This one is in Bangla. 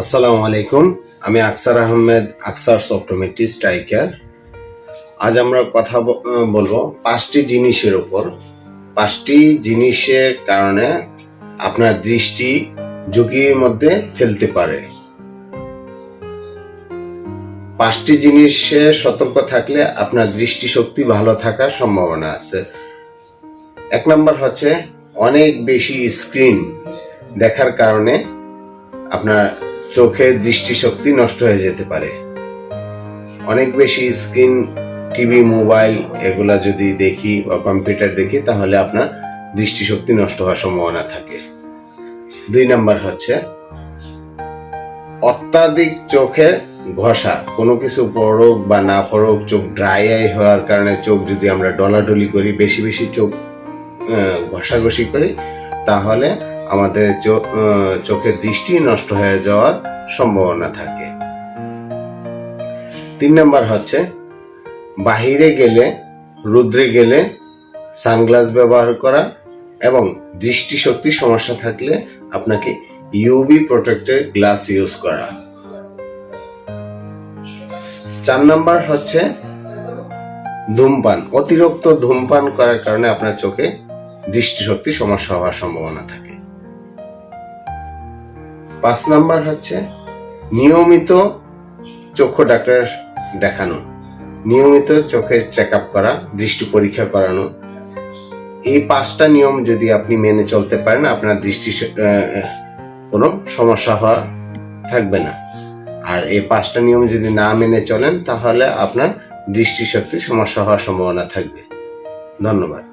আসসালামু আলাইকুম। আমি আকসার আহমেদ, আকসারস অপটোমেট্রিস্ট আই কেয়ার। আজ আমরা কথা বলবো 5টি জিনিসের উপর। 5টি জিনিসের কারণে আপনার দৃষ্টি ঝুঁকির মধ্যে ফেলতে পারে। 5টি জিনিসে সতর্ক থাকলে আপনার দৃষ্টিশক্তি ভালো থাকার সম্ভাবনা আছে। 1 নম্বর হচ্ছে অনেক বেশি স্ক্রিন দেখার কারণে আপনার চোখের দৃষ্টিশক্তি নষ্ট হয়ে যেতে পারে। অনেক বেশি স্ক্রিন, টিভি, মোবাইল এগুলা যদি দেখি বা কম্পিউটার দেখি তাহলে আপনার দৃষ্টিশক্তি নষ্ট হওয়ার সম্ভাবনা থাকে। 2 নম্বর হচ্ছে অত্যাধিক চোখে ঘষা, কোনো কিছু পড়ুক বা না পড়ুক, চোখ ড্রাই আই হওয়ার কারণে চোখ যদি আমরা ডলাডলি করি, বেশি বেশি চোখ ঘষাঘষি করি, তাহলে আমাদের চোখের দৃষ্টি নষ্ট হয়ে যাওয়ার সম্ভাবনা থাকে। 3 নম্বর হচ্ছে বাহিরে গেলে, রোদ্রে গেলে সানগ্লাস ব্যবহার করা এবং দৃষ্টিশক্তি সমস্যা থাকলে আপনাকে ইউভি প্রোটেক্টেড গ্লাস ইউজ করা। 4 নম্বর হচ্ছে ধূমপান। অতিরিক্ত ধূমপান করার কারণে আপনার চোখে দৃষ্টিশক্তি সমস্যা হওয়ার সম্ভাবনা থাকে। 5 নম্বর হচ্ছে নিয়মিত চক্ষু ডাক্তার দেখানো, নিয়মিত চোখের চেক আপ করা, দৃষ্টি পরীক্ষা করানো। এই 5টা নিয়ম যদি আপনি মেনে চলতে পারেন, আপনার দৃষ্টি কোনো সমস্যা হওয়া থাকবে না। আর এই 5টা নিয়ম যদি না মেনে চলেন তাহলে আপনার দৃষ্টিশক্তি সমস্যা হওয়ার সম্ভাবনা থাকবে। ধন্যবাদ।